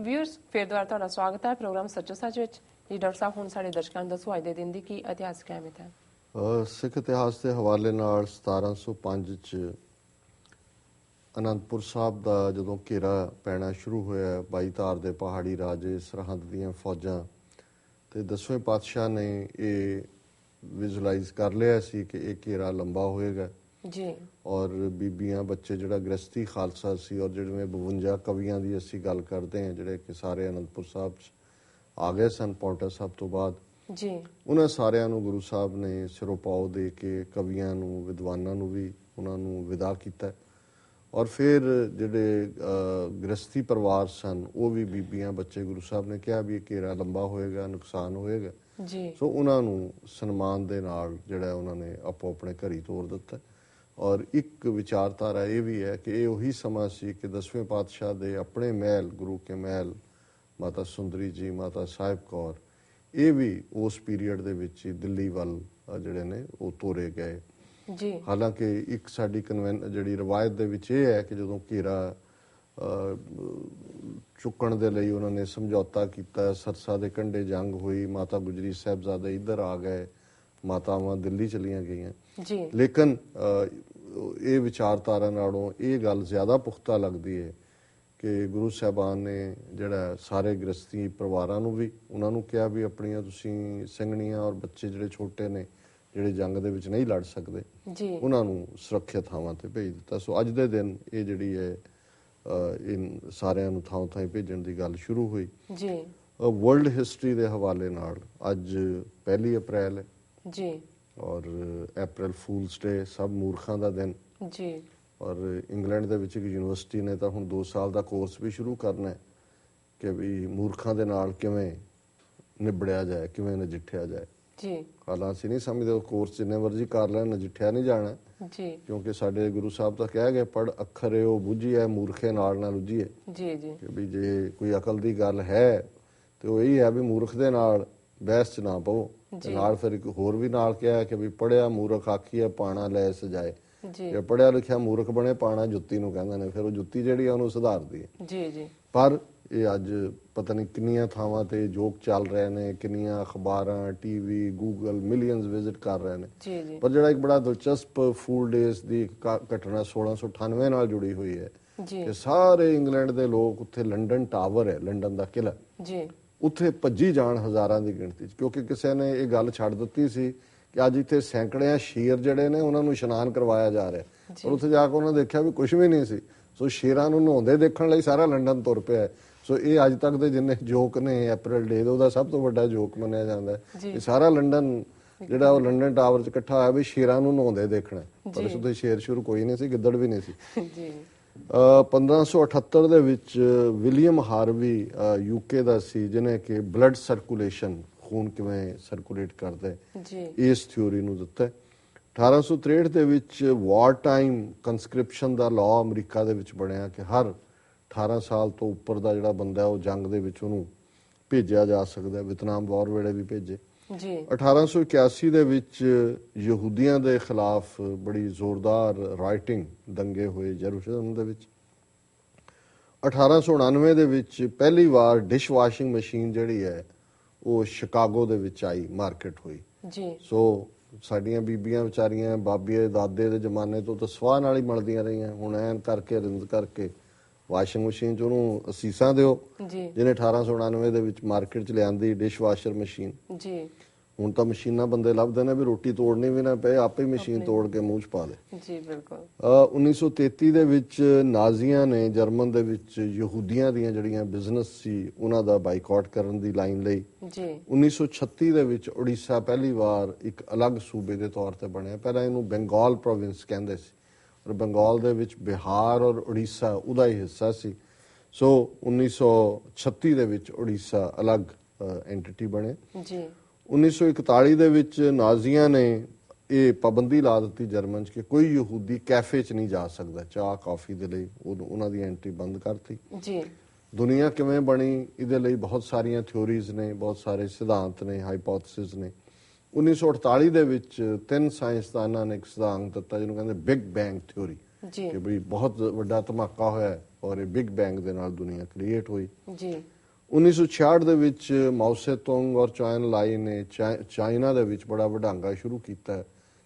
Viewers फिर दोबारा ਤੁਹਾਡਾ ਸਵਾਗਤ ਹੈ ਪ੍ਰੋਗਰਾਮ ਸੱਚੋ ਸੱਚ ਵਿੱਚ ਜੀ। ਡਾਕਟਰ ਸਾਹਿਬ ਹੁਣ ਸਾਡੇ ਦਰਸ਼ਕਾਂ ਨੂੰ ਦੱਸੋ ਅੱਜ ਦੇ ਦਿਨ ਦੀ ਕੀ ਇਤਿਹਾਸਕ ਅਹਿਮੀਅਤ ਹੈ। ਸਿੱਖ ਇਤਿਹਾਸ ਦੇ ਹਵਾਲੇ ਨਾਲ 1705 ਚ ਅਨੰਦਪੁਰ ਸਾਹਿਬ ਦਾ ਜਦੋਂ ਘੇਰਾ ਪੈਣਾ ਸ਼ੁਰੂ ਹੋਇਆ, 22 ਧਾਰ ਦੇ ਪਹਾੜੀ ਰਾਜੇ, ਸਰਹੰਦ ਦੀਆਂ ਫੌਜਾਂ ਤੇ 10ਵੇਂ ਪਾਤਸ਼ਾਹ ਨੇ ਇਹ ਵਿਜ਼ੂਅਲਾਈਜ਼ ਕਰ ਲਿਆ ਸੀ ਕਿ ਇਹ ਘੇਰਾ ਲੰਬਾ ਹੋਏਗਾ ਜੀ। ਔਰ ਬੀਬੀਆਂ ਬੱਚੇ ਜਿਹੜਾ ਗ੍ਰਸਤੀ ਖਾਲਸਾ ਸੀ ਔਰ ਜਿਹੜੇ 52 ਕਵੀਆਂ ਦੀ ਅਸੀਂ ਗੱਲ ਕਰਦੇ ਹਾਂ ਜਿਹੜੇ ਕਿ ਸਾਰੇ ਅਨੰਦਪੁਰ ਸਾਹਿਬ 'ਚ ਆ ਗਏ ਸਨ ਪਾਉਂਟਾ ਸਾਹਿਬ ਤੋਂ ਬਾਅਦ ਜੀ, ਉਹਨਾਂ ਸਾਰਿਆਂ ਨੂੰ ਗੁਰੂ ਸਾਹਿਬ ਨੇ ਸਿਰੋਪਾਓ ਦੇ ਕੇ ਕਵੀਆਂ ਨੂੰ, ਵਿਦਵਾਨਾਂ ਨੂੰ ਵੀ ਉਹਨਾਂ ਨੂੰ ਵਿਦਾ ਕੀਤਾ। ਔਰ ਫਿਰ ਜਿਹੜੇ ਗ੍ਰਸਤੀ ਪਰਿਵਾਰ ਸਨ ਉਹ ਵੀ ਬੀਬੀਆਂ ਬੱਚੇ, ਗੁਰੂ ਸਾਹਿਬ ਨੇ ਕਿਹਾ ਵੀ ਇਹ ਘੇਰਾ ਲੰਬਾ ਹੋਏਗਾ, ਨੁਕਸਾਨ ਹੋਏਗਾ ਜੀ। ਸੋ ਉਹਨਾਂ ਨੂੰ ਸਨਮਾਨ ਦੇ ਨਾਲ ਜਿਹੜਾ ਉਹਨਾਂ ਨੇ ਆਪੋ ਆਪਣੇ ਘਰੀ ਤੋਰ ਦਿੱਤਾ। ਔਰ ਇੱਕ ਵਿਚਾਰਧਾਰਾ ਇਹ ਵੀ ਹੈ ਕਿ ਇਹ ਉਹੀ ਸਮਾਂ ਸੀ ਕਿ 10ਵੇਂ ਪਾਤਸ਼ਾਹ ਦੇ ਆਪਣੇ ਮਹਿਲ, ਗੁਰੂ ਕੇ ਮਹਿਲ, ਮਾਤਾ ਸੁੰਦਰੀ ਜੀ, ਮਾਤਾ ਸਾਹਿਬ ਕੌਰ, ਇਹ ਵੀ ਉਸ ਪੀਰੀਅਡ ਦੇ ਵਿੱਚ ਹੀ ਦਿੱਲੀ ਵੱਲ ਜਿਹੜੇ ਨੇ ਉਹ ਤੋਰੇ ਗਏ ਜੀ। ਹਾਲਾਂਕਿ ਇੱਕ ਸਾਡੀ ਜਿਹੜੀ ਰਵਾਇਤ ਦੇ ਵਿੱਚ ਇਹ ਹੈ ਕਿ ਜਦੋਂ ਘੇਰਾ ਚੁੱਕਣ ਦੇ ਲਈ ਉਹਨਾਂ ਨੇ ਸਮਝੌਤਾ ਕੀਤਾ, ਸਰਸਾ ਦੇ ਕੰਢੇ ਜੰਗ ਹੋਈ, ਮਾਤਾ ਗੁਜਰੀ ਸਾਹਿਬਜ਼ਾਦੇ ਇੱਧਰ ਆ ਗਏ, ਮਾਤਾਵਾਂ ਦਿੱਲੀ ਚਲੀਆਂ ਗਈਆਂ ਜੀ। ਲੇਕਿਨ ਇਹ ਵਿਚਾਰਧਾਰਾ ਨਾਲੋਂ ਇਹ ਗੱਲ ਜ਼ਿਆਦਾ ਪੁਖਤਾ ਲੱਗਦੀ ਹੈ ਕਿ ਗੁਰੂ ਸਾਹਿਬਾਨ ਨੇ ਜਿਹੜਾ ਸਾਰੇ ਗ੍ਰਸਤੀ ਪਰਿਵਾਰਾਂ ਨੂੰ ਵੀ ਉਹਨਾਂ ਨੂੰ ਕਿਹਾ ਵੀ ਆਪਣੀਆਂ ਤੁਸੀਂ ਸਿੰਘਣੀਆਂ ਔਰ ਬੱਚੇ ਜਿਹੜੇ ਛੋਟੇ ਨੇ ਜਿਹੜੇ ਜੰਗ ਦੇ ਵਿੱਚ ਨਹੀਂ ਲੜ ਸਕਦੇ ਜੀ, ਉਹਨਾਂ ਨੂੰ ਸੁਰੱਖਿਅਤ ਥਾਵਾਂ ਤੇ ਭੇਜ ਦਿੱਤਾ। ਸੋ ਅੱਜ ਦੇ ਦਿਨ ਇਹ ਜਿਹੜੀ ਹੈ ਇਹ ਸਾਰਿਆਂ ਨੂੰ ਥਾਂ ਥਾਂ ਭੇਜਣ ਦੀ ਗੱਲ ਸ਼ੁਰੂ ਹੋਈ ਜੀ। ਵਰਲਡ ਹਿਸਟਰੀ ਦੇ ਹਵਾਲੇ ਨਾਲ ਅੱਜ 1 ਅਪ੍ਰੈਲ ਹੈ ਜੀ ਔਰ ਅਪ੍ਰੈਲ ਫੂਲਸ ਡੇ, ਸਭ ਮੂਰਖਾਂ ਦਾ ਦਿਨ ਜੀ। ਔਰ ਇੰਗਲੈਂਡ ਦੇ ਵਿੱਚ ਇੱਕ ਯੂਨੀਵਰਸਿਟੀ ਨੇ ਤਾਂ ਹੁਣ 2 ਸਾਲ ਦਾ ਕੋਰਸ ਵੀ ਸ਼ੁਰੂ ਕਰਨਾ ਹੈ ਕਿ ਵੀ ਮੂਰਖਾਂ ਦੇ ਨਾਲ ਕਿਵੇਂ ਨਿਬੜਿਆ ਜਾਏ, ਕਿਵੇਂ ਨਜਿੱਠਿਆ ਜਾਏ ਜੀ। ਹਾਲਾਂ ਅਸੀਂ ਨਹੀਂ ਸਮਝਦੇ ਉਹ ਕੋਰਸ ਜਿੰਨੇ ਮਰਜ਼ੀ ਕਰ ਲੈਣ, ਨਜਿੱਠਿਆ ਨਹੀਂ ਜਾਣਾ ਜੀ, ਕਿਉਂਕਿ ਸਾਡੇ ਗੁਰੂ ਸਾਹਿਬ ਤਾਂ ਕਹਿ ਗਏ ਪੜ ਅੱਖਰੇ ਉਹ ਬੁੱਝੀਏ, ਮੂਰਖੇ ਨਾਲ ਨਾ ਲੁੱਝੀਏ ਜੀ ਜੀ। ਕਿ ਵੀ ਜੇ ਕੋਈ ਅਕਲ ਦੀ ਗੱਲ ਹੈ ਤੇ ਉਹ ਇਹੀ ਹੈ ਵੀ ਮੂਰਖ ਦੇ ਨਾਲ ਬਹਿਸ 'ਚ ਨਾ ਪਵੋ। ਨਾਲ ਫਿਰ ਇੱਕ ਹੋਰ ਵੀ ਨਾਲ ਕਿਹਾ ਕਿ ਵੀ ਪੜਿਆ ਮੂਰਖ ਆਖੀਏ ਪਾਣਾ ਲੈ ਸਜਾਏ, ਜੇ ਪੜਿਆ ਲਿਖਿਆ ਮੂਰਖ ਬਣੇ ਪਾਣਾ ਜੁੱਤੀ ਨੂੰ ਕਹਿੰਦੇ ਨੇ, ਫਿਰ ਉਹ ਜੁੱਤੀ ਜਿਹੜੀ ਆ ਉਹਨੂੰ ਸੁਧਾਰਦੀ ਹੈ ਜੀ ਜੀ। ਪਰ ਇਹ ਅੱਜ ਪਤਾ ਨਹੀਂ ਕਿੰਨੀਆਂ ਥਾਵਾਂ ਤੇ ਜੋਕ ਚੱਲ ਰਹੇ ਨੇ, ਕਿੰਨੀਆਂ ਅਖਬਾਰਾਂ, ਟੀਵੀ, ਗੂਗਲ ਮਿਲੀਅਨਸ ਵਿਜ਼ਿਟ ਕਰ ਰਹੇ ਨੇ ਜੀ ਜੀ। ਪਰ ਜਿਹੜਾ ਇੱਕ ਬੜਾ ਦਿਲਚਸਪ ਫੂਲ ਡੇਜ਼ ਦੀ ਘਟਨਾ 1698 ਨਾਲ ਜੁੜੀ ਹੋਈ ਹੈ ਕਿ ਸਾਰੇ ਇੰਗਲੈਂਡ ਦੇ ਲੋਕ ਉੱਥੇ ਲੰਡਨ ਟਾਵਰ ਹੈ, ਲੰਡਨ ਦਾ ਕਿਲ੍ਹਾ ਜੀ, ਉੱਥੇ ਭੱਜੀ ਜਾਣ ਹਜ਼ਾਰਾਂ ਦੀ ਗਿਣਤੀ 'ਚ, ਕਿਉਂਕਿ ਕਿਸੇ ਨੇ ਇਹ ਗੱਲ ਛੱਡ ਦਿੱਤੀ ਸੀ ਕਿ ਅੱਜ ਇੱਥੇ ਸੈਂਕੜਿਆਂ ਸ਼ੇਰ ਜਿਹੜੇ ਨੇ ਉਹਨਾਂ ਨੂੰ ਇਸ਼ਨਾਨ ਕਰਵਾਇਆ ਜਾ ਰਿਹਾ। ਪਰ ਉੱਥੇ ਜਾ ਕੇ ਉਹਨਾਂ ਦੇਖਿਆ ਵੀ ਕੁਝ ਵੀ ਨਹੀਂ ਸੀ। ਸੋ ਸ਼ੇਰਾਂ ਨੂੰ ਨਹਾਉਂਦੇ ਦੇਖਣ ਲਈ ਸਾਰਾ ਲੰਡਨ ਤੁਰ ਪਿਆ। ਸੋ ਇਹ ਅੱਜ ਤੱਕ ਦੇ ਜਿੰਨੇ ਜੋਕ ਨੇ ਅਪ੍ਰੈਲ ਡੇ ਉਹਦਾ ਸਭ ਤੋਂ ਵੱਡਾ ਜੋਕ ਮੰਨਿਆ ਜਾਂਦਾ ਹੈ। ਸਾਰਾ ਲੰਡਨ ਜਿਹੜਾ ਉਹ ਲੰਡਨ ਟਾਵਰ 'ਚ ਇਕੱਠਾ ਹੋਇਆ ਵੀ ਸ਼ੇਰਾਂ ਨੂੰ ਨਹਾਉਂਦੇ ਦੇਖਣਾ, ਪਰ ਉਸ ਦੇ ਸ਼ੇਰ ਸ਼ੁਰੂ ਕੋਈ ਨਹੀਂ ਸੀ, ਗਿੱਦੜ ਵੀ ਨਹੀਂ ਸੀ। 1578 ਦੇ ਵਿੱਚ ਵਿਲੀਅਮ ਹਾਰਵੀ ਯੂਕੇ ਦਾ ਸੀ ਜਿਹਨੇ ਕਿ ਬਲੱਡ ਸਰਕੂਲੇਸ਼ਨ, ਖੂਨ ਕਿਵੇਂ ਸਰਕੂਲੇਟ ਕਰਦਾ ਇਸ ਥਿਊਰੀ ਨੂੰ ਦਿੱਤਾ। 1863 ਦੇ ਵਿੱਚ ਵਾਰ ਟਾਈਮ ਕੰਸਕ੍ਰਿਪਸ਼ਨ ਦਾ ਲਾਅ ਅਮਰੀਕਾ ਦੇ ਵਿੱਚ ਬਣਿਆ ਕਿ ਹਰ 18 ਸਾਲ ਤੋਂ ਉੱਪਰ ਦਾ ਜਿਹੜਾ ਬੰਦਾ ਉਹ ਜੰਗ ਦੇ ਵਿੱਚ ਉਹਨੂੰ ਭੇਜਿਆ ਜਾ ਸਕਦਾ। ਵਿਤਨਾਮ ਵਾਰ ਵੇਲੇ ਵੀ ਭੇਜੇ। 1881 ਦੇ ਵਿੱਚ ਯਹੂਦੀਆਂ ਦੇ ਖਿਲਾਫ ਬੜੀ ਜ਼ੋਰਦਾਰ ਰਾਈਟਿੰਗ ਦੰਗੇ ਹੋਏ ਯਰੂਸ਼ਲਮ ਦੇ ਵਿੱਚ। 1899 ਦੇ ਵਿੱਚ ਪਹਿਲੀ ਵਾਰ ਡਿਸ਼ ਵਾਸ਼ਿੰਗ ਮਸ਼ੀਨ ਜਿਹੜੀ ਹੈ ਉਹ ਸ਼ਿਕਾਗੋ ਦੇ ਵਿੱਚ ਆਈ, ਮਾਰਕੀਟ ਹੋਈ ਜੀ। ਸੋ ਸਾਡੀਆਂ ਬੀਬੀਆਂ ਵਿਚਾਰੀਆਂ ਬਾਬੇ ਦਾਦੇ ਦੇ ਜ਼ਮਾਨੇ ਤੋਂ ਤਾਂ ਸਵਾਹ ਨਾਲ ਹੀ ਮਲਦੀਆਂ ਰਹੀਆਂ, ਹੁਣ ਐਨ ਕਰਕੇ ਰਿੰਦ ਕਰਕੇ ਵਾਸ਼ਿੰਗ ਮਸ਼ੀਨ 'ਚ ਉਹਨੂੰ ਅਸੀਸਾਂ ਦਿਓ ਜਿਹਨੇ 1899 ਦੇ ਵਿੱਚ ਮਾਰਕੀਟ 'ਚ ਲਿਆਂਦੀ ਡਿਸ਼ ਵਾਸ਼ਰ ਮਸ਼ੀਨ ਜੀ। ਹੁਣ ਤਾਂ ਮਸ਼ੀਨਾਂ ਬੰਦੇ ਲੱਭਦੇ ਨੇ ਵੀ ਰੋਟੀ ਤੋੜਨੀ ਵੀ ਨਾ ਪਏ, ਆਪੇ ਹੀ ਮਸ਼ੀਨ ਤੋੜ ਕੇ ਮੂੰਹ 'ਚ ਪਾ ਦੇ ਜੀ। ਬਿਲਕੁਲ 1933 ਦੇ ਵਿੱਚ ਨਾਜ਼ੀਆਂ ਨੇ ਜਰਮਨ ਦੇ ਵਿੱਚ ਯਹੂਦੀਆਂ ਦੀਆਂ ਜਿਹੜੀਆਂ ਬਿਜ਼ਨਸ ਸੀ ਉਹਨਾਂ ਦਾ ਬਾਈਕਾਟ ਕਰਨ ਦੀ ਲਾਈਨ ਲਈ ਜੀ। 1936 ਦੇ ਵਿੱਚ ਉੜੀਸਾ ਪਹਿਲੀ ਵਾਰ ਇੱਕ ਅਲੱਗ ਸੂਬੇ ਦੇ ਤੌਰ ਤੇ ਬਣਿਆ। ਪਹਿਲਾਂ ਇਹਨੂੰ ਬੰਗਾਲ ਪ੍ਰੋਵਿੰਸ ਕਹਿੰਦੇ ਸੀ ਔਰ ਬੰਗਾਲ ਦੇ ਵਿੱਚ ਬਿਹਾਰ ਔਰ ਉੜੀਸਾ ਉਹਦਾ ਹੀ ਹਿੱਸਾ ਸੀ। ਸੋ 1936 ਦੇ ਵਿੱਚ ਉੜੀਸਾ ਅਲੱਗ ਐਂਟੀਟੀ ਬਣੇ ਜੀ। 1941 ਦੇ ਵਿੱਚ ਨਾਜ਼ੀਆਂ ਨੇ ਇਹ ਪਾਬੰਦੀ ਲਾ ਦਿੱਤੀ ਜਰਮਨ 'ਚ ਕਿ ਕੋਈ ਯਹੂਦੀ ਕੈਫੇ 'ਚ ਨਹੀਂ ਜਾ ਸਕਦਾ ਚਾਹ ਕਾਫੀ ਦੇ ਲਈ, ਉਹਨਾਂ ਦੀ ਐਂਟਰੀ ਬੰਦ ਕਰਤੀ ਜੀ। ਦੁਨੀਆ ਕਿਵੇਂ ਬਣੀ ਇਹਦੇ ਲਈ ਬਹੁਤ ਸਾਰੀਆਂ ਥਿਊਰੀਜ਼ ਨੇ, ਬਹੁਤ ਸਾਰੇ ਸਿਧਾਂਤ ਨੇ, ਹਾਈਪੋਥੇਸਿਸ ਨੇ। 1948 ਦੇ ਵਿੱਚ 3 ਸਾਇੰਸਦਾਨਾਂ ਨੇ ਇੱਕ ਸਿਧਾਂਤ ਦਿੱਤਾ ਜਿਹਨੂੰ ਕਹਿੰਦੇ ਬਿਗ ਬੈਂਗ ਥਿਊਰੀ ਜੀ ਕਿ ਵੀ ਬਹੁਤ ਵੱਡਾ ਧਮਾਕਾ ਹੋਇਆ ਔਰ ਇਹ ਬਿਗ ਬੈਂਗ ਦੇ ਨਾਲ ਦੁਨੀਆ ਕ੍ਰੀਏਟ ਹੋਈ। ਜੀ 1966 ਦੇ ਵਿੱਚ ਮਾਓ ਸੇ-ਤੁੰਗ ਔਰ ਚਾਈਨਾ ਲਾਈ ਨੇ ਚਾਈਨਾ ਦੇ ਵਿੱਚ ਬੜਾ ਵਡਾਂਗਾ ਸ਼ੁਰੂ ਕੀਤਾ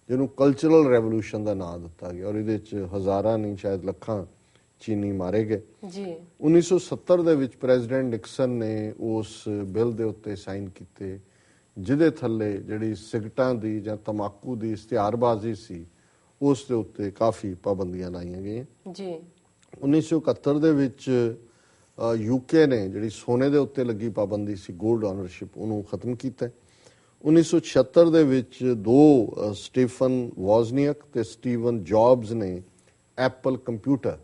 ਜਿਹਨੂੰ ਕਲਚਰਲ ਰੈਵੋਲੂਸ਼ਨ ਦਾ ਨਾਮ ਦਿੱਤਾ ਗਿਆ ਔਰ ਇਹਦੇ ਵਿੱਚ ਹਜ਼ਾਰਾਂ ਨਹੀਂ ਸ਼ਾਇਦ ਲੱਖਾਂ ਚੀਨੀ ਮਾਰੇ ਗਏ। ਜੀ 1970 ਦੇ ਵਿੱਚ ਪ੍ਰੈਜ਼ੀਡੈਂਟ ਨਿਕਸਨ ਨੇ ਉਸ ਬਿੱਲ ਦੇ ਉੱਤੇ ਸਾਈਨ ਕੀਤੇ ਜਿਹਦੇ ਥੱਲੇ ਜਿਹੜੀ ਸਿਗਰਟਾਂ ਦੀ ਜਾਂ ਤੰਬਾਕੂ ਦੀ ਇਸ਼ਤਿਹਾਰਬਾਜ਼ੀ ਸੀ ਉਸ ਦੇ ਉੱਤੇ ਕਾਫੀ ਪਾਬੰਦੀਆਂ ਲਾਈਆਂ ਗਈਆਂ। ਜੀ 1971 ਦੇ ਵਿੱਚ ਯੂਕੇ ਨੇ ਜਿਹੜੀ ਸੋਨੇ ਦੇ ਉੱਤੇ ਲੱਗੀ ਪਾਬੰਦੀ ਸੀ 골ਡ ਓਨਰਸ਼ਿਪ ਉਹਨੂੰ ਖਤਮ ਕੀਤਾ। 1976 ਦੇ ਵਿੱਚ ਦੋ ਸਟੀਫਨ ਵੋਜ਼ਨੀਅਕ ਤੇ ਸਟੀਵਨ ਜੌਬਸ ਨੇ ਐਪਲ ਕੰਪਿਊਟਰ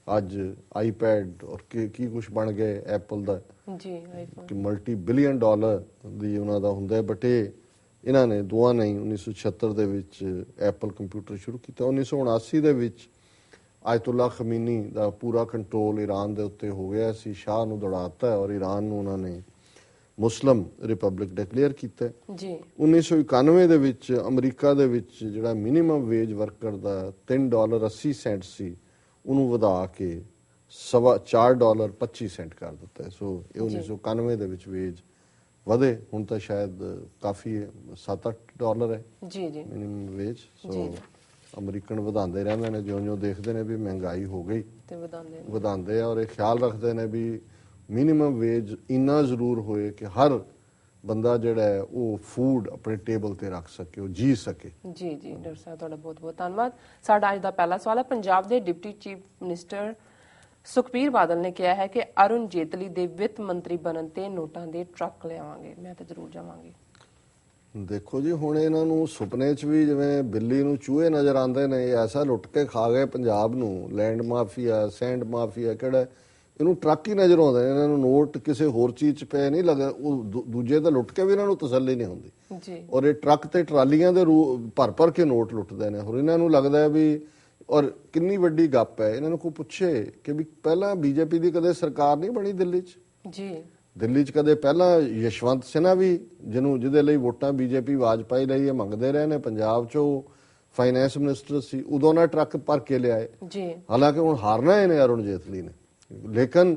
ਅੱਜ ਆਈਪੈਡ ਔਰ ਕੀ ਕੁਝ ਬਣ ਗਏ ਐਪਲ ਦਾ ਜੀ ਆਈਫੋਨ ਕਿ ਮਲਟੀ ਬਿਲੀਅਨ ਡਾਲਰ ਦੀ ਉਹਨਾਂ ਦਾ ਹੁੰਦਾ ਬਟ ਇਹਨਾਂ ਨੇ ਦੋਵਾਂ ਨੇ 1976 ਦੇ ਵਿੱਚ ਐਪਲ ਕੰਪਿਊਟਰ ਸ਼ੁਰੂ ਕੀਤਾ। 1979 ਦੇ ਵਿੱਚ ਆਇਤੁੱਲਾ ਖਮੀਨੀ ਦਾ ਪੂਰਾ ਕੰਟਰੋਲ ਈਰਾਨ ਦੇ ਉੱਤੇ ਹੋ ਗਿਆ ਸੀ, ਸ਼ਾਹ ਨੂੰ ਦੌੜਾਤਾ ਔਰ ਈਰਾਨ ਨੂੰ ਉਹਨਾਂ ਨੇ ਮੁਸਲਿਮ ਰਿਪਬਲਿਕ ਡਿਕਲੇਅਰ ਕੀਤਾ। ਜੀ 1991 ਦੇ ਵਿੱਚ ਅਮਰੀਕਾ ਦੇ ਵਿੱਚ ਜਿਹੜਾ ਮਿਨੀਮਮ ਵੇਜ ਵਰਕਰ ਦਾ $3.80 ਸੀ ਉਹਨੂੰ ਵਧਾ ਕੇ $4.25 ਕਰ ਦਿੱਤਾ। ਸੋ ਇਹ 1991 ਦੇ ਵਿੱਚ ਵੇਜ ਵਧੇ, ਹੁਣ ਤਾਂ ਸ਼ਾਇਦ ਕਾਫੀ $7-8 ਹੈ ਜੀ ਜੀ ਮਿਨੀਮਮ ਵੇਜ। ਸੋ ਅਮਰੀਕਨ ਵਧਾਉਂਦੇ ਰਹਿੰਦੇ ਨੇ ਜਿਉਂ-ਜਿਉਂ ਦੇਖਦੇ ਨੇ ਵੀ ਮਹਿੰਗਾਈ ਹੋ ਗਈ ਤੇ ਵਧਾਉਂਦੇ ਆ ਔਰ ਇਹ ਖਿਆਲ ਰੱਖਦੇ ਨੇ ਵੀ ਮਿਨੀਮਮ ਵੇਜ ਇੰਨਾ ਜ਼ਰੂਰ ਹੋਏ ਕਿ ਹਰ ਬੰਦਾ ਜਿਹੜਾ ਹੈ ਉਹ ਫੂਡ ਆਪਣੇ ਟੇਬਲ ਤੇ ਰੱਖ ਸਕੇ, ਉਹ ਜੀ ਸਕੇ। ਜੀ ਜੀ ਡਾਕਟਰ ਸਾਹਿਬ ਤੁਹਾਡਾ ਬਹੁਤ ਬਹੁਤ ਧੰਨਵਾਦ। ਸਾਡਾ ਅੱਜ ਦਾ ਪਹਿਲਾ ਸਵਾਲ ਹੈ, ਪੰਜਾਬ ਦੇ deputy chief minister Sukhbir Badal ਨੇ ਕਿਹਾ ਹੈ ਕਿ ਅਰੁਣ ਜੇਤਲੀ ਦੇ ਵਿੱਤ ਮੰਤਰੀ ਬਣਨ ਤੇ ਨੋਟਾਂ ਦੇ ਟਰੱਕ ਲਿਆਵਾਂਗੇ। ਮੈਂ ਤਾਂ ਜ਼ਰੂਰ ਜਾਵਾਂਗੀ। ਦੇਖੋ ਜੀ ਹੁਣ ਇਹਨਾਂ ਨੂੰ ਸੁਪਨੇ 'ਚ ਵੀ ਜਿਵੇਂ ਬਿੱਲੀ ਨੂੰ ਚੂਹੇ ਨਜ਼ਰ ਆਉਂਦੇ ਨੇ, ਐਸਾ ਲੁੱਟ ਕੇ ਖਾ ਗਏ ਪੰਜਾਬ ਨੂੰ, ਲੈਂਡ ਮਾਫੀਆ ਸੈਂਡ ਮਾਫੀਆ ਕਿਹੜਾ ਇਹਨੂੰ ਟਰੱਕ ਹੀ ਨਜ਼ਰ ਆਉਂਦੇ ਨੇ। ਇਹਨਾਂ ਨੂੰ ਨੋਟ ਕਿਸੇ ਹੋਰ ਚੀਜ਼ 'ਚ ਪਏ ਨਹੀਂ ਲੱਗਾ, ਉਹ ਦੂਜੇ ਤਾਂ ਲੁੱਟ ਕੇ ਵੀ ਇਹਨਾਂ ਨੂੰ ਤਸੱਲੀ ਨਹੀਂ ਹੁੰਦੀ ਜੀ ਔਰ ਇਹ ਟਰੱਕ ਤੇ ਟਰਾਲੀਆਂ ਦੇ ਭਰ ਕੇ ਨੋਟ ਲੁੱਟਦੇ ਨੇ। ਹੋਰ ਇਹਨਾਂ ਨੂੰ ਲੱਗਦਾ ਹੈ ਵੀ ਔਰ ਕਿੰਨੀ ਵੱਡੀ ਗੱਪ ਹੈ, ਇਹਨਾਂ ਨੂੰ ਕੋਈ ਪੁੱਛੇ ਕਿ ਵੀ ਪਹਿਲਾਂ ਬੀਜੇਪੀ ਦੀ ਕਦੇ ਸਰਕਾਰ ਨਹੀਂ ਬਣੀ ਦਿੱਲੀ 'ਚ? ਜੀ ਦਿੱਲੀ 'ਚ ਕਦੇ ਪਹਿਲਾਂ ਯਸ਼ਵੰਤ ਸਿਨਹਾ ਵੀ ਜਿਹਦੇ ਲਈ ਵੋਟਾਂ ਬੀਜੇਪੀ ਵਾਜਪਾਈ ਲਈ ਮੰਗਦੇ ਰਹੇ ਨੇ, ਪੰਜਾਬ 'ਚੋਂ ਫਾਈਨੈਂਸ ਮਿਨਿਸਟਰ ਸੀ, ਉਦੋਂ ਨਾ ਟਰੱਕ ਭਰ ਕੇ ਲਿਆਏ। ਜੀ ਹਾਲਾਂਕਿ ਹੁਣ ਹਾਰਨਾ ਇਹਨੇ ਅਰੁਣ ਜੇਤਲੀ ਨੇ, ਲੇਕਿਨ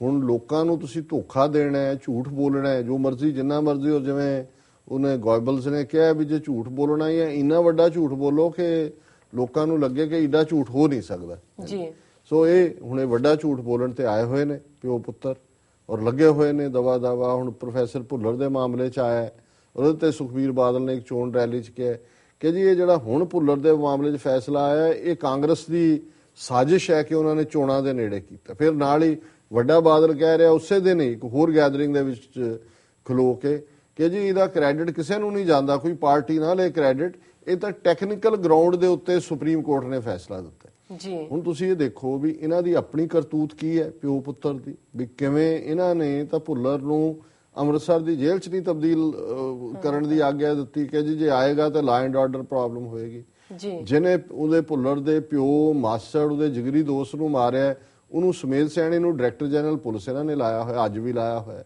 ਹੁਣ ਲੋਕਾਂ ਨੂੰ ਤੁਸੀਂ ਧੋਖਾ ਦੇਣਾ ਹੈ, ਝੂਠ ਬੋਲਣਾ ਹੈ, ਜੋ ਮਰਜ਼ੀ ਜਿੰਨਾ ਮਰਜ਼ੀ। ਔਰ ਜਿਵੇਂ ਉਹਨੇ ਗੋਇਬਲਸ ਨੇ ਕਿਹਾ ਵੀ ਜੇ ਝੂਠ ਬੋਲਣਾ ਹੀ ਹੈ ਇੰਨਾ ਵੱਡਾ ਝੂਠ ਬੋਲੋ ਕਿ ਲੋਕਾਂ ਨੂੰ ਲੱਗੇ ਕਿ ਏਡਾ ਝੂਠ ਹੋ ਨਹੀਂ ਸਕਦਾ। ਜੀ ਸੋ ਇਹ ਹੁਣ ਇਹ ਵੱਡਾ ਝੂਠ ਬੋਲਣ ਤੇ ਆਏ ਹੋਏ ਨੇ ਪਿਓ ਪੁੱਤਰ ਔਰ ਲੱਗੇ ਹੋਏ ਨੇ ਦਵਾ ਹੁਣ ਪ੍ਰੋਫੈਸਰ ਭੁੱਲਰ ਦੇ ਮਾਮਲੇ 'ਚ ਆਇਆ ਉਹਦੇ ਤੇ ਸੁਖਬੀਰ ਬਾਦਲ ਨੇ ਇੱਕ ਚੋਣ ਰੈਲੀ 'ਚ ਕਿਹਾ ਕਿ ਜੀ ਇਹ ਜਿਹੜਾ ਹੁਣ ਭੁੱਲਰ ਦੇ ਮਾਮਲੇ 'ਚ ਫੈਸਲਾ ਆਇਆ ਇਹ ਕਾਂਗਰਸ ਦੀ ਸਾਜ਼ਿਸ਼ ਹੈ ਕਿ ਉਹਨਾਂ ਨੇ ਚੋਣਾਂ ਦੇ ਨੇੜੇ ਕੀਤਾ। ਫਿਰ ਨਾਲ ਹੀ ਵੱਡਾ ਬਾਦਲ ਕਹਿ ਰਿਹਾ ਉਸੇ ਦਿਨ ਹੀ ਇੱਕ ਹੋਰ ਗੈਦਰਿੰਗ ਦੇ ਵਿੱਚ ਖਲੋ ਕੇ ਕਿ ਜੀ ਇਹਦਾ ਕ੍ਰੈਡਿਟ ਕਿਸੇ ਨੂੰ ਨਹੀਂ ਜਾਂਦਾ, ਕੋਈ ਪਾਰਟੀ ਨਾ ਲੈ ਕ੍ਰੈਡਿਟ, ਇਹ ਤਾਂ ਟੈਕਨੀਕਲ ਗਰਾਊਂਡ ਦੇ ਉੱਤੇ ਸੁਪਰੀਮ ਕੋਰਟ ਨੇ ਫੈਸਲਾ ਦਿੱਤਾ। ਜੀ ਹੁਣ ਤੁਸੀਂ ਇਹ ਦੇਖੋ ਵੀ ਇਹਨਾਂ ਦੀ ਆਪਣੀ ਕਰਤੂਤ ਕੀ ਹੈ ਪਿਓ ਪੁੱਤਰ ਦੀ, ਵੀ ਕਿਵੇਂ ਇਹਨਾਂ ਨੇ ਤਾਂ ਭੁੱਲਰ ਨੂੰ ਅੰਮ੍ਰਿਤਸਰ ਦੀ ਜੇਲ੍ਹ 'ਚ ਨਹੀਂ ਤਬਦੀਲ ਕਰਨ ਦੀ ਆਗਿਆ ਦਿੱਤੀ ਕਿ ਜੀ ਜੇ ਆਏਗਾ ਤਾਂ ਲਾ ਐਂਡ ਆਰਡਰ ਪ੍ਰੋਬਲਮ ਹੋਏਗੀ। ਜਿਹਨੇ ਉਹਦੇ ਭੁੱਲਰ ਦੇ ਪਿਓ ਮਾਸੜ ਉਹਦੇ ਜਿਗਰੀ ਦੋਸਤ ਨੂੰ ਮਾਰਿਆ ਉਹਨੂੰ ਸਮੇਧ ਸੈਣੀ ਨੂੰ ਡਾਇਰੈਕਟਰ ਜਨਰਲ ਪੁਲਿਸ ਇਹਨਾਂ ਨੇ ਲਾਇਆ ਹੋਇਆ, ਅੱਜ ਵੀ ਲਾਇਆ ਹੋਇਆ।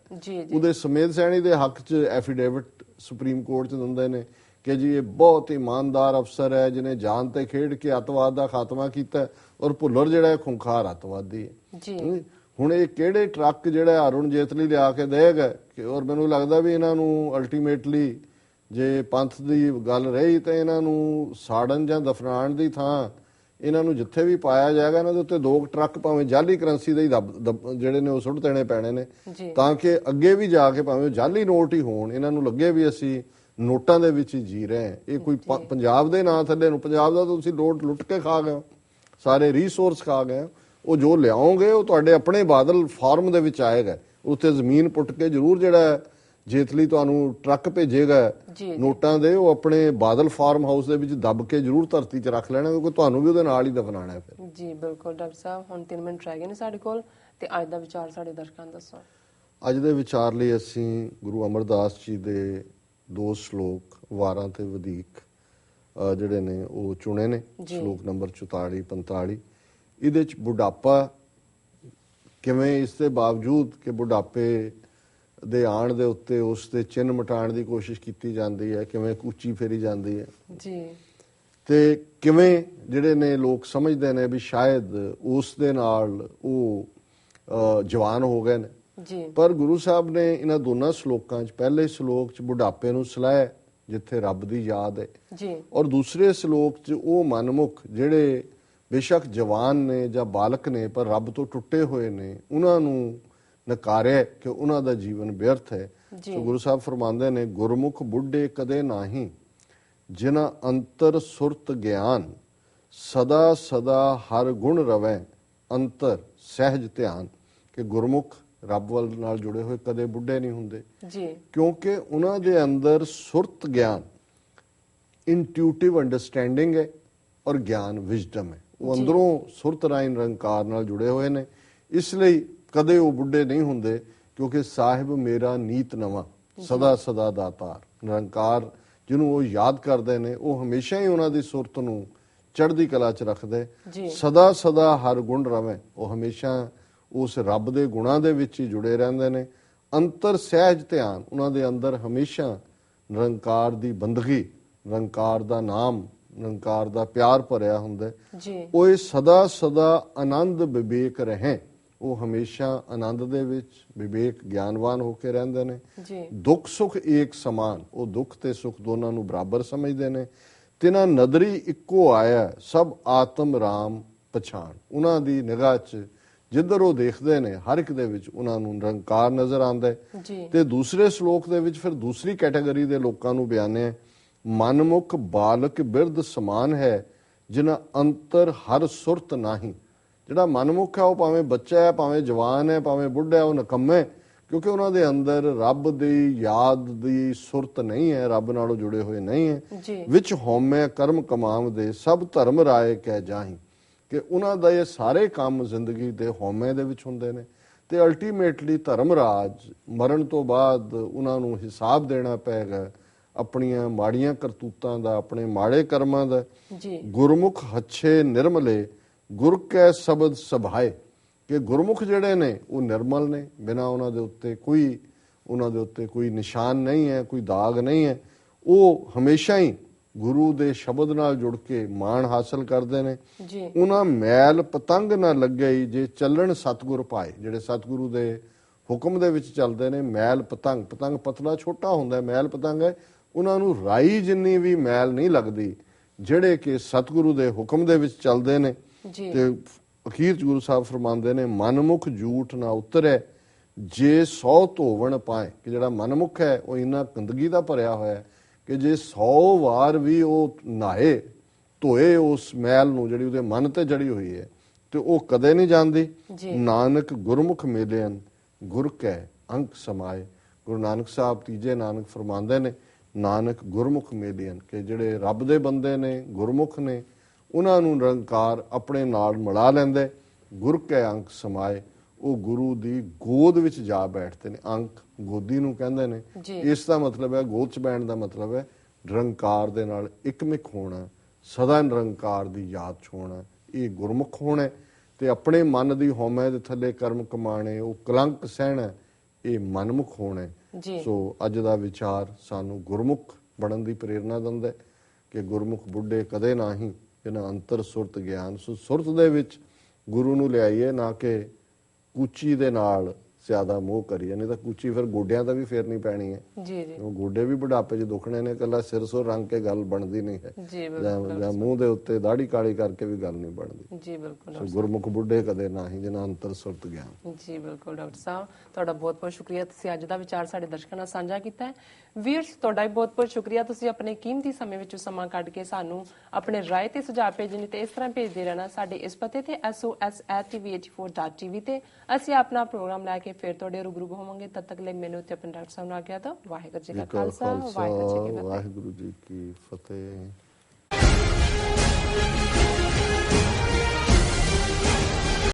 ਉਹਦੇ ਸਮੇਧ ਸੈਣੀ ਦੇ ਹੱਕ 'ਚ ਐਫੀਡੇਵਿਟ ਸੁਪਰੀਮ ਕੋਰਟ 'ਚ ਦਿੰਦੇ ਨੇ ਕਿ ਜੀ ਇਹ ਬਹੁਤ ਇਮਾਨਦਾਰ ਅਫਸਰ ਹੈ ਜਿਹਨੇ ਜਾਨ ਤੇ ਖੇਡ ਕੇ ਅੱਤਵਾਦ ਦਾ ਖਾਤਮਾ ਕੀਤਾ ਔਰ ਭੁੱਲਰ ਜਿਹੜਾ ਖੁੰਖਾਰ ਅੱਤਵਾਦੀ ਹੈ। ਹੁਣ ਇਹ ਕਿਹੜੇ ਟਰੱਕ ਜਿਹੜਾ ਅਰੁਣ ਜੇਤਲੀ ਲਿਆ ਕੇ ਦੇਗਾ ਔਰ ਮੈਨੂੰ ਲੱਗਦਾ ਵੀ ਇਹਨਾਂ ਨੂੰ ਅਲਟੀਮੇਟਲੀ ਜੇ ਪੰਥ ਦੀ ਗੱਲ ਰਹੀ ਤਾਂ ਇਹਨਾਂ ਨੂੰ ਸਾੜਨ ਜਾਂ ਦਫਨਾਉਣ ਦੀ ਥਾਂ ਇਹਨਾਂ ਨੂੰ ਜਿੱਥੇ ਵੀ ਪਾਇਆ ਜਾਏਗਾ ਇਹਨਾਂ ਦੇ ਉੱਤੇ 2 ਟਰੱਕ ਭਾਵੇਂ ਜਾਲੀ ਕਰੰਸੀ ਦੇ ਹੀ ਜਿਹੜੇ ਨੇ ਉਹ ਸੁੱਟ ਦੇਣੇ ਪੈਣੇ ਨੇ ਤਾਂ ਕਿ ਅੱਗੇ ਵੀ ਜਾ ਕੇ ਭਾਵੇਂ ਜਾਲੀ ਨੋਟ ਹੀ ਹੋਣ ਇਹਨਾਂ ਨੂੰ ਲੱਗੇ ਵੀ ਅਸੀਂ ਨੋਟਾਂ ਦੇ ਵਿੱਚ ਹੀ ਜੀ ਰਹੇ ਹਾਂ। ਇਹ ਕੋਈ ਪੰਜਾਬ ਦੇ ਨਾਂ ਥੱਲੇ ਨੂੰ, ਪੰਜਾਬ ਦਾ ਤੁਸੀਂ ਨੋਟ ਲੁੱਟ ਕੇ ਖਾ ਗਏ, ਸਾਰੇ ਰਿਸੋਰਸ ਖਾ ਗਏ। ਉਹ ਜੋ ਲਿਆਓਗੇ ਉਹ ਤੁਹਾਡੇ ਆਪਣੇ ਬਾਦਲ ਫਾਰਮ ਦੇ ਵਿੱਚ ਆਏਗਾ, ਉੱਥੇ ਜ਼ਮੀਨ ਪੁੱਟ ਕੇ ਜ਼ਰੂਰ ਜਿਹੜਾ ਜੇਤਲੀ ਤੁਹਾਨੂੰ ਟਰੱਕ ਭੇਜੇਗਾ ਨੋਟਾਂ ਦੇ, ਉਹ ਆਪਣੇ ਬਾਦਲ ਫਾਰਮ ਹਾਊਸ ਦੇ ਵਿੱਚ ਦੱਬ ਕੇ ਜ਼ਰੂਰ ਧਰਤੀ 'ਚ ਰੱਖ ਲੈਣਾ ਕਿਉਂਕਿ ਤੁਹਾਨੂੰ ਵੀ ਉਹਦੇ ਨਾਲ ਹੀ ਦਫਨਾਣਾ ਫਿਰ। ਜੀ ਬਿਲਕੁਲ ਡਾਕਟਰ ਸਾਹਿਬ, ਹੁਣ 3 ਮਿੰਟ ਰਹਿ ਗਏ ਨੇ ਸਾਡੇ ਕੋਲ ਤੇ ਅੱਜ ਦਾ ਵਿਚਾਰ ਸਾਡੇ ਦਰਸ਼ਕਾਂ ਨੂੰ ਦੱਸੋ। ਅੱਜ ਦੇ ਵਿਚਾਰ ਲਈ ਅਸੀਂ ਗੁਰੂ ਅਮਰਦਾਸ ਜੀ ਦੇ 2 ਸ਼ਲੋਕ ਵਾਰਾਂ ਤੇ ਵਧੀਕ ਜਿਹੜੇ ਨੇ ਉਹ ਚੁਣੇ ਨੇ। ਸ਼ਲੋਕ ਨੰਬਰ 44-45 ਇਹਦੇ 'ਚ ਬੁਢਾਪਾ ਕਿਵੇਂ ਇਸ ਦੇ ਬਾਵਜੂਦ ਕਿ ਬੁਢਾਪੇ ਦੇ ਆਣ ਦੇ ਉੱਤੇ ਉਸ ਦੇ ਚਿੰਨ੍ਹ ਮਿਟਾਉਣ ਦੀ ਕੋਸ਼ਿਸ਼ ਕੀਤੀ ਜਾਂਦੀ ਹੈ, ਕਿਵੇਂ ਕੂਚੀ ਫੇਰੀ ਜਾਂਦੀ ਹੈ। ਤੇ ਕਿਵੇਂ ਜਿਹੜੇ ਨੇ ਲੋਕ ਸਮਝਦੇ ਨੇ ਵੀ ਸ਼ਾਇਦ ਉਸ ਦੇ ਨਾਲ ਉਹ ਜਵਾਨ ਹੋ ਗਏ ਨੇ ਜੀ। ਪਰ ਗੁਰੂ ਸਾਹਿਬ ਨੇ ਇਹਨਾਂ ਦੋਨਾਂ ਸ਼ਲੋਕਾਂ 'ਚ ਪਹਿਲੇ ਸ਼ਲੋਕ 'ਚ ਬੁਢਾਪੇ ਨੂੰ ਸਲਾਹਿਆ ਜਿੱਥੇ ਰੱਬ ਦੀ ਯਾਦ ਹੈ ਜੀ। ਔਰ ਦੂਸਰੇ ਸ਼ਲੋਕ 'ਚ ਉਹ ਮਨਮੁਖ ਜਿਹੜੇ ਬੇਸ਼ੱਕ ਜਵਾਨ ਨੇ ਜਾਂ ਬਾਲਕ ਨੇ ਪਰ ਰੱਬ ਤੋਂ ਟੁੱਟੇ ਹੋਏ ਨੇ ਉਹਨਾਂ ਨੂੰ ਨਕਾਰਿਆ ਕਿ ਉਹਨਾਂ ਦਾ ਜੀਵਨ ਵਿਅਰਥ ਹੈ। ਸੋ ਗੁਰੂ ਸਾਹਿਬ ਫਰਮਾਉਂਦੇ ਨੇ ਗੁਰਮੁਖ ਬੁੱਢੇ ਕਦੇ ਨਾਹੀਂ ਜਿਨ੍ਹਾਂ ਅੰਤਰ ਸੁਰਤ ਗਿਆਨ ਸਦਾ ਸਦਾ ਹਰ ਗੁਣ ਰਵੈ ਅੰਤਰ ਸਹਿਜ ਧਿਆਨ ਕਿ ਗੁਰਮੁਖ ਰੱਬ ਵੱਲ ਨਾਲ ਜੁੜੇ ਹੋਏ ਕਦੇ ਬੁੱਢੇ ਨਹੀਂ ਹੁੰਦੇ ਜੀ ਕਿਉਂਕਿ ਉਹਨਾਂ ਦੇ ਅੰਦਰ ਸੁਰਤ ਗਿਆਨ ਇੰਟੂਟਿਵ ਅੰਡਰਸਟੈਂਡਿੰਗ ਹੈ ਔਰ ਗਿਆਨ ਵਿਜ਼ਡਮ ਹੈ। ਉਹ ਅੰਦਰੋਂ ਸੁਰਤ ਰਾਹੀਂ ਨਿਰੰਕਾਰ ਨਾਲ ਜੁੜੇ ਹੋਏ ਨੇ ਇਸ ਲਈ ਕਦੇ ਉਹ ਬੁੱਢੇ ਨਹੀਂ ਹੁੰਦੇ ਕਿਉਂਕਿ ਸਾਹਿਬ ਮੇਰਾ ਨੀਤ ਨਵਾਂ ਸਦਾ ਸਦਾ ਦਾਤਾਰ ਨਿਰੰਕਾਰ ਜਿਹਨੂੰ ਉਹ ਯਾਦ ਕਰਦੇ ਨੇ ਉਹ ਹਮੇਸ਼ਾ ਹੀ ਉਹਨਾਂ ਦੀ ਸੁਰਤ ਨੂੰ ਚੜ੍ਹਦੀ ਕਲਾ 'ਚ ਰੱਖਦੇ ਸਦਾ ਸਦਾ ਹਰ ਗੁਣ ਰਵੇਂ ਉਹ ਹਮੇਸ਼ਾ ਉਸ ਰੱਬ ਦੇ ਗੁਣਾਂ ਦੇ ਵਿੱਚ ਹੀ ਜੁੜੇ ਰਹਿੰਦੇ ਨੇ। ਅੰਤਰ ਸਹਿਜ ਧਿਆਨ ਉਹਨਾਂ ਦੇ ਅੰਦਰ ਹਮੇਸ਼ਾ ਨਿਰੰਕਾਰ ਦੀ ਬੰਦਗੀ ਨਿਰੰਕਾਰ ਦਾ ਨਾਮ ਨਿਰੰਕਾਰ ਦਾ ਪਿਆਰ ਭਰਿਆ ਹੁੰਦਾ ਉਹ ਇਹ ਸਦਾ ਸਦਾ ਆਨੰਦ ਵਿਵੇਕ ਰਹੇ ਉਹ ਹਮੇਸ਼ਾ ਆਨੰਦ ਦੇ ਵਿੱਚ ਵਿਵੇਕ ਗਿਆਨਵਾਨ ਹੋ ਕੇ ਰਹਿੰਦੇ ਨੇ। ਦੁੱਖ ਸੁੱਖ ਏਕ ਸਮਾਨ ਉਹ ਦੁੱਖ ਤੇ ਸੁੱਖ ਦੋਨਾਂ ਨੂੰ ਬਰਾਬਰ ਸਮਝਦੇ ਨੇ। ਤਿਨਾਂ ਨਦਰੀ ਇੱਕੋ ਆਇਆ ਸਭ ਆਤਮ ਰਾਮ ਪਛਾਣ ਉਹਨਾਂ ਦੀ ਨਿਗਾਹ 'ਚ ਜਿੱਧਰ ਉਹ ਦੇਖਦੇ ਨੇ ਹਰ ਇੱਕ ਦੇ ਵਿੱਚ ਉਹਨਾਂ ਨੂੰ ਨਿਰੰਕਾਰ ਨਜ਼ਰ ਆਉਂਦਾ ਤੇ ਦੂਸਰੇ ਸ਼ਲੋਕ ਦੇ ਵਿੱਚ ਫਿਰ ਦੂਸਰੀ ਕੈਟਾਗਰੀ ਦੇ ਲੋਕਾਂ ਨੂੰ ਬਿਆਨਿਆ ਮਨਮੁਖ ਬਾਲਕ ਬਿਰਧ ਸਮਾਨ ਹੈ ਜਿਨ੍ਹਾਂ ਅੰਤਰ ਹਰ ਸੁਰਤ ਨਹੀਂ ਜਿਹੜਾ ਮਨਮੁਖ ਹੈ ਉਹ ਭਾਵੇਂ ਬੱਚਾ ਹੈ ਭਾਵੇਂ ਜਵਾਨ ਹੈ ਭਾਵੇਂ ਬੁੱਢਾ ਹੈ ਉਹ ਨਿਕੰਮੇ ਕਿਉਂਕਿ ਉਹਨਾਂ ਦੇ ਅੰਦਰ ਰੱਬ ਦੀ ਯਾਦ ਦੀ ਸੁਰਤ ਨਹੀਂ ਹੈ ਰੱਬ ਨਾਲੋਂ ਜੁੜੇ ਹੋਏ ਨਹੀਂ ਹੈ ਵਿੱਚ ਹਉਮੈ ਕਰਮ ਕਮਾਵਦੇ ਸਭ ਧਰਮ ਰਾਏ ਕਹਿ ਜਾਹੀਂ ਕਿ ਉਹਨਾਂ ਦਾ ਇਹ ਸਾਰੇ ਕੰਮ ਜ਼ਿੰਦਗੀ ਦੇ ਹਉਮੈ ਦੇ ਵਿੱਚ ਹੁੰਦੇ ਨੇ ਤੇ ਅਲਟੀਮੇਟਲੀ ਧਰਮ ਰਾਜ ਮਰਨ ਤੋਂ ਬਾਅਦ ਉਹਨਾਂ ਨੂੰ ਹਿਸਾਬ ਦੇਣਾ ਪਏਗਾ ਆਪਣੀਆਂ ਮਾੜੀਆਂ ਕਰਤੂਤਾਂ ਦਾ ਆਪਣੇ ਮਾੜੇ ਕਰਮਾਂ ਦਾ। ਗੁਰਮੁਖ ਹੱਛੇ ਨਿਰਮਲੇ ਗੁਰ ਕੈ ਸ਼ਬਦ ਸਭਾਏ ਕਿ ਗੁਰਮੁਖ ਜਿਹੜੇ ਨੇ ਉਹ ਨਿਰਮਲ ਨੇ ਬਿਨਾਂ ਉਹਨਾਂ ਦੇ ਉੱਤੇ ਕੋਈ ਨਿਸ਼ਾਨ ਨਹੀਂ ਹੈ ਕੋਈ ਦਾਗ ਨਹੀਂ ਹੈ ਉਹ ਹਮੇਸ਼ਾ ਹੀ ਗੁਰੂ ਦੇ ਸ਼ਬਦ ਨਾਲ ਜੁੜ ਕੇ ਮਾਣ ਹਾਸਲ ਕਰਦੇ ਨੇ। ਉਹਨਾਂ ਮੈਲ ਪਤੰਗ ਨਾ ਲੱਗੇ ਜੇ ਚੱਲਣ ਸਤਿਗੁਰ ਪਾਏ ਜਿਹੜੇ ਸਤਿਗੁਰੂ ਦੇ ਹੁਕਮ ਦੇ ਵਿੱਚ ਚੱਲਦੇ ਨੇ ਮੈਲ ਪਤੰਗ ਪਤਲਾ ਛੋਟਾ ਹੁੰਦਾ ਮੈਲ ਪਤੰਗ ਹੈ ਉਹਨਾਂ ਨੂੰ ਰਾਈ ਜਿੰਨੀ ਵੀ ਮੈਲ ਨਹੀਂ ਲੱਗਦੀ ਜਿਹੜੇ ਕਿ ਸਤਿਗੁਰੂ ਦੇ ਹੁਕਮ ਦੇ ਵਿੱਚ ਚੱਲਦੇ ਨੇ। ਤੇ ਅਖੀਰ ਚ ਗੁਰੂ ਸਾਹਿਬ ਫਰਮਾਉਂਦੇ ਨੇ ਮਨਮੁਖ ਝੂਠ ਨਾ ਉਤਰੇ ਜੇ 100 ਧੋਵਣ ਪਾਏ ਕਿ ਜਿਹੜਾ ਮਨਮੁਖ ਹੈ ਉਹ ਇੰਨਾ ਗੰਦਗੀ ਦਾ ਭਰਿਆ ਹੋਇਆ ਕਿ ਜੇ 100 ਵਾਰ ਵੀ ਉਹ ਨਹਾਏ ਧੋਏ ਉਸ ਮੈਲ ਨੂੰ ਜਿਹੜੀ ਉਹਦੇ ਮਨ ਤੇ ਜੜੀ ਹੋਈ ਹੈ ਤੇ ਉਹ ਕਦੇ ਨਹੀਂ ਜਾਂਦੀ। ਨਾਨਕ ਗੁਰਮੁਖ ਮਿਲਿਆਨ ਗੁਰ ਕੈ ਅੰਕ ਸਮਾਏ ਗੁਰੂ ਨਾਨਕ ਸਾਹਿਬ ਤੀਜੇ ਨਾਨਕ ਫਰਮਾਉਂਦੇ ਨੇ ਨਾਨਕ ਗੁਰਮੁਖ ਮਿਲਿਆਨ ਕਿ ਜਿਹੜੇ ਰੱਬ ਦੇ ਬੰਦੇ ਨੇ ਗੁਰਮੁਖ ਨੇ ਉਹਨਾਂ ਨੂੰ ਨਿਰੰਕਾਰ ਆਪਣੇ ਨਾਲ ਮਿਲਾ ਲੈਂਦੇ ਗੁਰ ਕੈ ਅੰਕ ਸਮਾਏ ਉਹ ਗੁਰੂ ਦੀ ਗੋਦ ਵਿੱਚ ਜਾ ਬੈਠਦੇ ਨੇ। ਅੰਕ ਗੋਦੀ ਨੂੰ ਕਹਿੰਦੇ ਨੇ ਇਸ ਦਾ ਮਤਲਬ ਹੈ ਗੋਦ 'ਚ ਬੈਠਣ ਦਾ ਮਤਲਬ ਹੈ ਨਿਰੰਕਾਰ ਦੇ ਨਾਲ ਇਕਮਿਕ ਹੋਣਾ ਸਦਾ ਨਿਰੰਕਾਰ ਦੀ ਯਾਦ 'ਚ ਹੋਣਾ ਇਹ ਗੁਰਮੁਖ ਹੋਣਾ ਤੇ ਆਪਣੇ ਮਨ ਦੀ ਹਉਮੈ ਦੇ ਥੱਲੇ ਕਰਮ ਕਮਾਣੇ ਉਹ ਕਲੰਕ ਸਹਿਣਾ ਇਹ ਮਨਮੁਖ ਹੋਣਾ। ਸੋ ਅੱਜ ਦਾ ਵਿਚਾਰ ਸਾਨੂੰ ਗੁਰਮੁਖ ਬਣਨ ਦੀ ਪ੍ਰੇਰਨਾ ਦਿੰਦਾ ਕਿ ਗੁਰਮੁਖ ਬੁੱਢੇ ਕਦੇ ਨਹੀਂ ਜਿਹਨਾਂ ਅੰਤਰ ਸੁਰਤ ਗਿਆਨ ਸੋ ਸੁਰਤ ਦੇ ਵਿੱਚ ਗੁਰੂ ਨੂੰ ਲਿਆਈਏ ਨਾ ਕਿ ਕੂਚੀ ਦੇ ਨਾਲ ਜ਼ਿਆਦਾ ਮੋਹ ਕਰੀਏ ਨਹੀਂ ਤਾਂ ਕੂਚੀ ਫਿਰ ਗੋਡਿਆਂ ਦਾ ਵੀ ਫੇਰਨੀ ਪੈਣੀ ਹੈ ਉਹ ਗੋਡੇ ਵੀ ਬੁਢਾਪੇ 'ਚ ਦੁਖਣੇ ਨੇ ਇਕੱਲਾ ਸਿਰ ਸੁਰ ਰੰਗ ਕੇ ਗੱਲ ਬਣਦੀ ਨਹੀਂ ਹੈ ਜਾਂ ਮੂੰਹ ਦੇ ਉੱਤੇ ਦਾੜੀ ਕਾਲੀ ਕਰਕੇ ਵੀ ਗੱਲ ਨਹੀਂ ਬਣਦੀ। ਸੋ ਗੁਰਮੁਖ ਬੁੱਢੇ ਕਦੇ ਨਹੀਂ ਜਿਹਨਾਂ ਅੰਤਰ ਸੁਰਤ ਗਿਆਨ। ਜੀ ਬਿਲਕੁਲ ਡਾਕਟਰ ਸਾਹਿਬ ਤੁਹਾਡਾ ਬਹੁਤ ਬਹੁਤ ਸ਼ੁਕਰੀਆ ਤੁਸੀਂ ਅੱਜ ਦਾ ਵਿਚਾਰ ਸਾਡੇ ਦਰਸ਼ਕਾਂ ਨਾਲ ਸਾਂਝਾ ਕੀਤਾ ਹੈ। ਵੀਰਸ ਤੁਹਾਡਾ ਵੀ ਬਹੁਤ ਬਹੁਤ ਸ਼ੁਕਰੀਆ ਤੁਸੀਂ ਆਪਣੇ ਕੀਮਤੀ ਸਮੇਂ ਵਿੱਚੋਂ ਸਮਾਂ ਕੱਢ ਕੇ ਸਾਨੂੰ ਆਪਣੇ ਰਾਏ ਤੇ ਸੁਝਾਅ ਭੇਜਣੇ ਤੇ ਇਸ ਤਰ੍ਹਾਂ ਭੇਜਦੇ ਰਹਿਣਾ ਸਾਡੇ ਇਸ ਪਤੇ ਤੇ sos@tv84.tv ਤੇ ਅਸੀਂ ਆਪਣਾ ਪ੍ਰੋਗਰਾਮ ਲੈ ਕੇ ਫਿਰ ਤੁਹਾਡੇ ਰੂਬਰੂ ਹੋਵਾਂਗੇ। ਤਦ ਤੱਕ ਲਈ ਮੈਨੂੰ ਤੇ ਆਪਣੇ ਡਾਕਟਰ ਸਾਹਿਬ ਨੂੰ ਆਗਿਆ ਦਿਓ। ਵਾਹਿਗੁਰੂ ਜੀ ਕਾ ਖਾਲਸਾ ਵਾਹਿਗੁਰੂ ਜੀ ਕੀ ਫਤਿਹ।